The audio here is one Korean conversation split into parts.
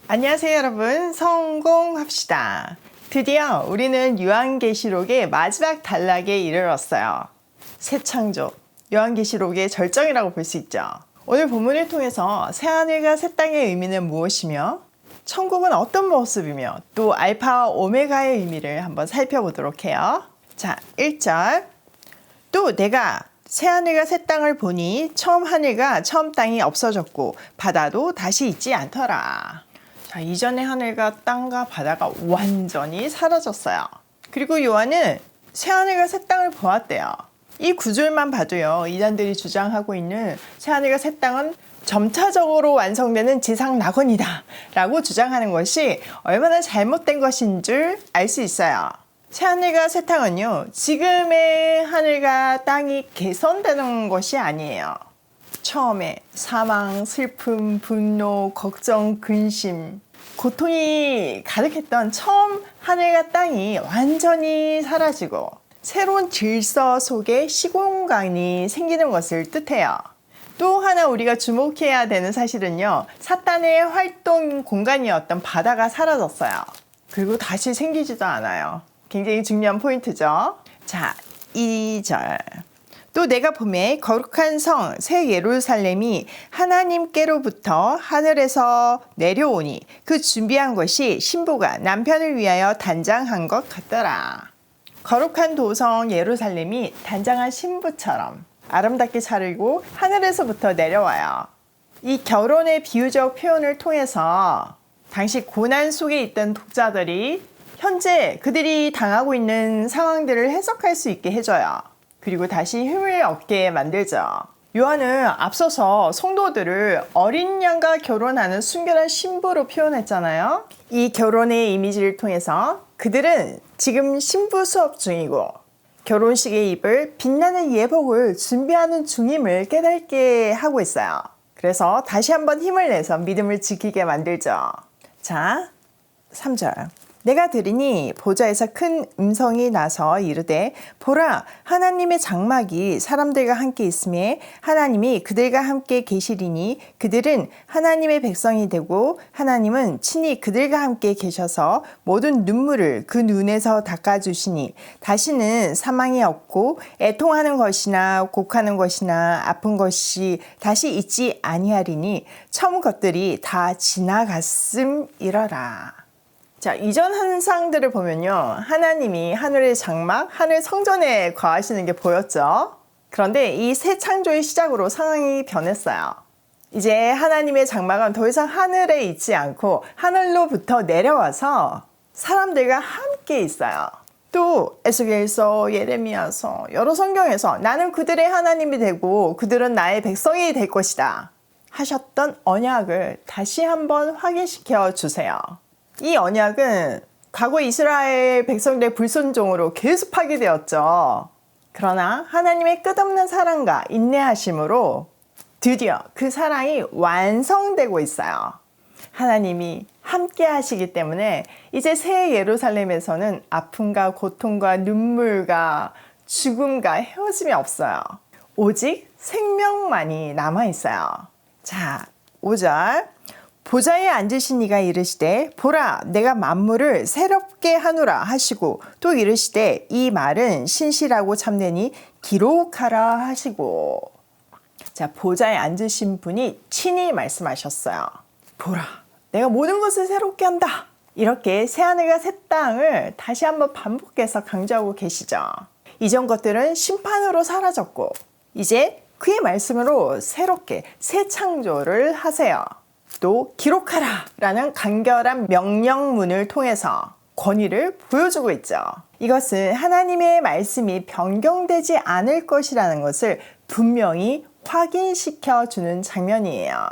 안녕하세요 여러분, 성공합시다. 드디어 우리는 요한계시록의 마지막 단락에 이르렀어요. 새 창조, 요한계시록의 절정이라고 볼 수 있죠. 오늘 본문을 통해서 새하늘과 새 땅의 의미는 무엇이며 천국은 어떤 모습이며 또 알파와 오메가의 의미를 한번 살펴보도록 해요. 자, 1절. 또 내가 새하늘과 새 땅을 보니 처음 하늘과 처음 땅이 없어졌고 바다도 다시 있지 않더라. 자, 이전의 하늘과 땅과 바다가 완전히 사라졌어요. 그리고 요한은 새하늘과 새 땅을 보았대요. 이 구절만 봐도요, 이단들이 주장하고 있는 새하늘과 새 땅은 점차적으로 완성되는 지상 낙원이다 라고 주장하는 것이 얼마나 잘못된 것인 줄 알 수 있어요. 새하늘과 새 땅은요, 지금의 하늘과 땅이 개선되는 것이 아니에요. 처음에 사망, 슬픔, 분노, 걱정, 근심, 고통이 가득했던 처음 하늘과 땅이 완전히 사라지고 새로운 질서 속에 시공간이 생기는 것을 뜻해요. 또 하나 우리가 주목해야 되는 사실은요, 사탄의 활동 공간이었던 바다가 사라졌어요. 그리고 다시 생기지도 않아요. 굉장히 중요한 포인트죠. 자, 2절. 또 내가 보매 거룩한 성 새 예루살렘이 하나님께로부터 하늘에서 내려오니 그 준비한 것이 신부가 남편을 위하여 단장한 것 같더라. 거룩한 도성 예루살렘이 단장한 신부처럼 아름답게 차리고 하늘에서부터 내려와요. 이 결혼의 비유적 표현을 통해서 당시 고난 속에 있던 독자들이 현재 그들이 당하고 있는 상황들을 해석할 수 있게 해줘요. 그리고 다시 힘을 얻게 만들죠. 요한은 앞서서 성도들을 어린 양과 결혼하는 순결한 신부로 표현했잖아요. 이 결혼의 이미지를 통해서 그들은 지금 신부 수업 중이고 결혼식에 입을 빛나는 예복을 준비하는 중임을 깨닫게 하고 있어요. 그래서 다시 한번 힘을 내서 믿음을 지키게 만들죠. 자, 3절. 내가 들으니 보좌에서 큰 음성이 나서 이르되 보라 하나님의 장막이 사람들과 함께 있음에 하나님이 그들과 함께 계시리니 그들은 하나님의 백성이 되고 하나님은 친히 그들과 함께 계셔서 모든 눈물을 그 눈에서 닦아주시니 다시는 사망이 없고 애통하는 것이나 곡하는 것이나 아픈 것이 다시 있지 아니하리니 처음 것들이 다 지나갔음이러라. 자, 이전 환상들을 보면요, 하나님이 하늘의 장막, 하늘 성전에 거하시는 게 보였죠. 그런데 이 새 창조의 시작으로 상황이 변했어요. 이제 하나님의 장막은 더 이상 하늘에 있지 않고 하늘로부터 내려와서 사람들과 함께 있어요. 또 에스겔서, 예레미야서, 여러 성경에서 나는 그들의 하나님이 되고 그들은 나의 백성이 될 것이다 하셨던 언약을 다시 한번 확인시켜 주세요. 이 언약은 과거 이스라엘 백성들의 불순종으로 계속 파괴되었죠. 그러나 하나님의 끝없는 사랑과 인내하심으로 드디어 그 사랑이 완성되고 있어요. 하나님이 함께 하시기 때문에 이제 새 예루살렘에서는 아픔과 고통과 눈물과 죽음과 헤어짐이 없어요. 오직 생명만이 남아있어요. 자, 5절. 보좌에 앉으신 이가 이르시되 보라 내가 만물을 새롭게 하노라 하시고 또 이르시되 이 말은 신실하고 참되니 기록하라 하시고. 자, 보좌에 앉으신 분이 친히 말씀하셨어요. 보라 내가 모든 것을 새롭게 한다. 이렇게 새하늘과 새 땅을 다시 한번 반복해서 강조하고 계시죠. 이전 것들은 심판으로 사라졌고 이제 그의 말씀으로 새롭게 새 창조를 하세요. 또 기록하라 라는 간결한 명령문을 통해서 권위를 보여주고 있죠. 이것은 하나님의 말씀이 변경되지 않을 것이라는 것을 분명히 확인시켜 주는 장면이에요.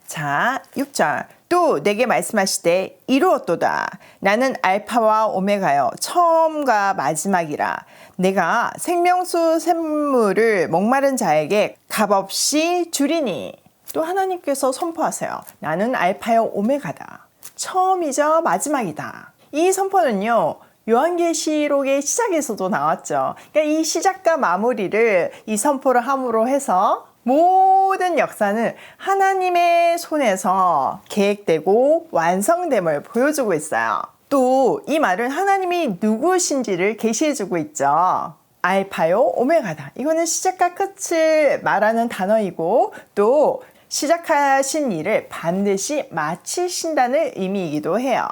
자, 6절. 또 내게 말씀하시되 이루었도다. 나는 알파와 오메가여 처음과 마지막이라. 내가 생명수 샘물을 목마른 자에게 값없이 주리니. 또 하나님께서 선포하세요. 나는 알파요 오메가다. 처음이자 마지막이다. 이 선포는요, 요한계시록의 시작에서도 나왔죠. 그러니까 이 시작과 마무리를 이 선포를 함으로 해서 모든 역사는 하나님의 손에서 계획되고 완성됨을 보여주고 있어요. 또 이 말은 하나님이 누구신지를 계시해주고 있죠. 알파요 오메가다. 이거는 시작과 끝을 말하는 단어이고 또 시작하신 일을 반드시 마치신다는 의미이기도 해요.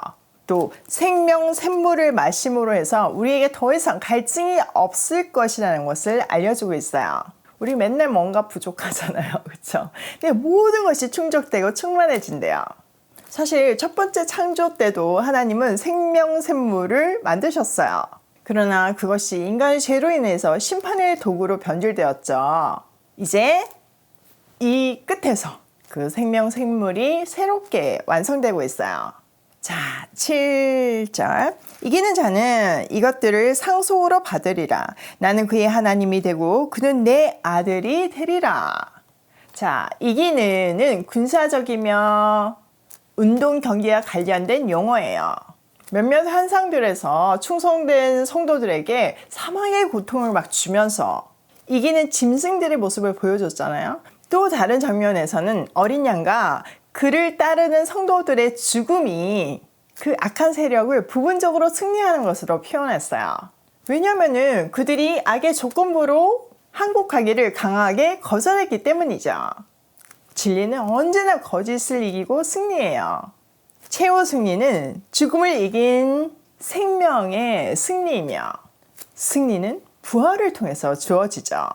또 생명 샘물을 마심으로 해서 우리에게 더 이상 갈증이 없을 것이라는 것을 알려주고 있어요. 우리 맨날 뭔가 부족하잖아요. 그렇죠? 근데 모든 것이 충족되고 충만해진대요. 사실 첫 번째 창조 때도 하나님은 생명 샘물을 만드셨어요. 그러나 그것이 인간의 죄로 인해서 심판의 도구로 변질되었죠. 이제 이 끝에서 그 생명 샘물이 새롭게 완성되고 있어요. 자, 7절. 이기는 자는 이것들을 상속으로 받으리라. 나는 그의 하나님이 되고 그는 내 아들이 되리라. 자, 이기는은 군사적이며 운동 경기와 관련된 용어예요. 몇몇 환상들에서 충성된 성도들에게 사망의 고통을 막 주면서 이기는 짐승들의 모습을 보여줬잖아요. 또 다른 장면에서는 어린 양과 그를 따르는 성도들의 죽음이 그 악한 세력을 부분적으로 승리하는 것으로 표현했어요. 왜냐하면 그들이 악의 조건부로 항복하기를 강하게 거절했기 때문이죠. 진리는 언제나 거짓을 이기고 승리해요. 최후 승리는 죽음을 이긴 생명의 승리이며 승리는 부활을 통해서 주어지죠.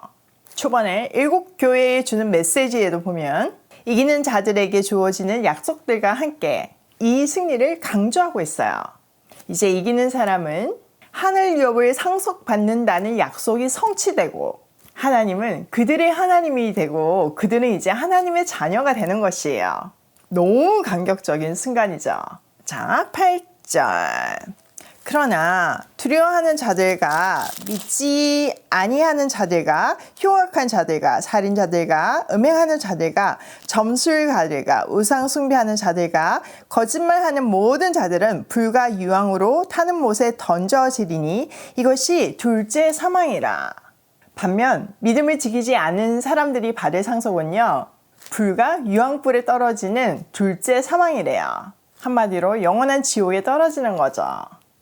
초반에 7교회에 주는 메시지에도 보면 이기는 자들에게 주어지는 약속들과 함께 이 승리를 강조하고 있어요. 이제 이기는 사람은 하늘 유업을 상속받는다는 약속이 성취되고 하나님은 그들의 하나님이 되고 그들은 이제 하나님의 자녀가 되는 것이에요. 너무 감격적인 순간이죠. 자, 8절. 그러나 두려워하는 자들과 믿지 아니하는 자들과 흉악한 자들과 살인자들과 음행하는 자들과 점술가들과 우상 숭배하는 자들과 거짓말하는 모든 자들은 불과 유황으로 타는 못에 던져지리니 이것이 둘째 사망이라. 반면 믿음을 지키지 않은 사람들이 받을 상속은요, 불과 유황불에 떨어지는 둘째 사망이래요. 한마디로 영원한 지옥에 떨어지는 거죠.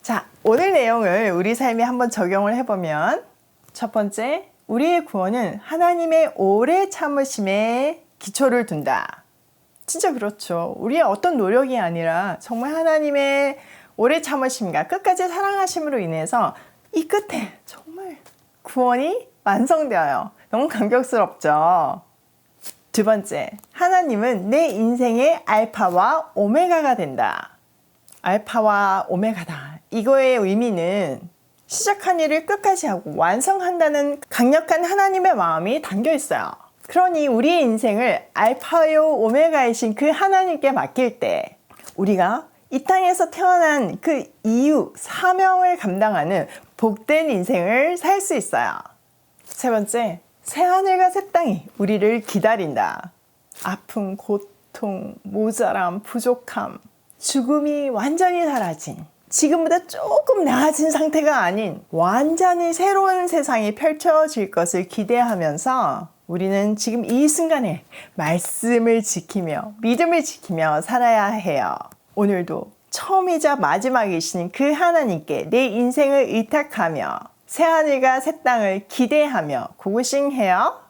자, 오늘 내용을 우리 삶에 한번 적용을 해보면 첫 번째, 우리의 구원은 하나님의 오래 참으심에 기초를 둔다. 진짜 그렇죠. 우리의 어떤 노력이 아니라 정말 하나님의 오래 참으심과 끝까지 사랑하심으로 인해서 이 끝에 정말 구원이 완성되어요. 너무 감격스럽죠. 두 번째, 하나님은 내 인생의 알파와 오메가가 된다. 알파와 오메가다. 이거의 의미는 시작한 일을 끝까지 하고 완성한다는 강력한 하나님의 마음이 담겨 있어요. 그러니 우리의 인생을 알파요 오메가이신 그 하나님께 맡길 때 우리가 이 땅에서 태어난 그 이유, 사명을 감당하는 복된 인생을 살 수 있어요. 세 번째, 새하늘과 새 땅이 우리를 기다린다. 아픔, 고통, 모자람, 부족함, 죽음이 완전히 사라진, 지금보다 조금 나아진 상태가 아닌 완전히 새로운 세상이 펼쳐질 것을 기대하면서 우리는 지금 이 순간에 말씀을 지키며 믿음을 지키며 살아야 해요. 오늘도 처음이자 마지막이신 그 하나님께 내 인생을 의탁하며 새하늘과 새 땅을 기대하며 고고싱해요.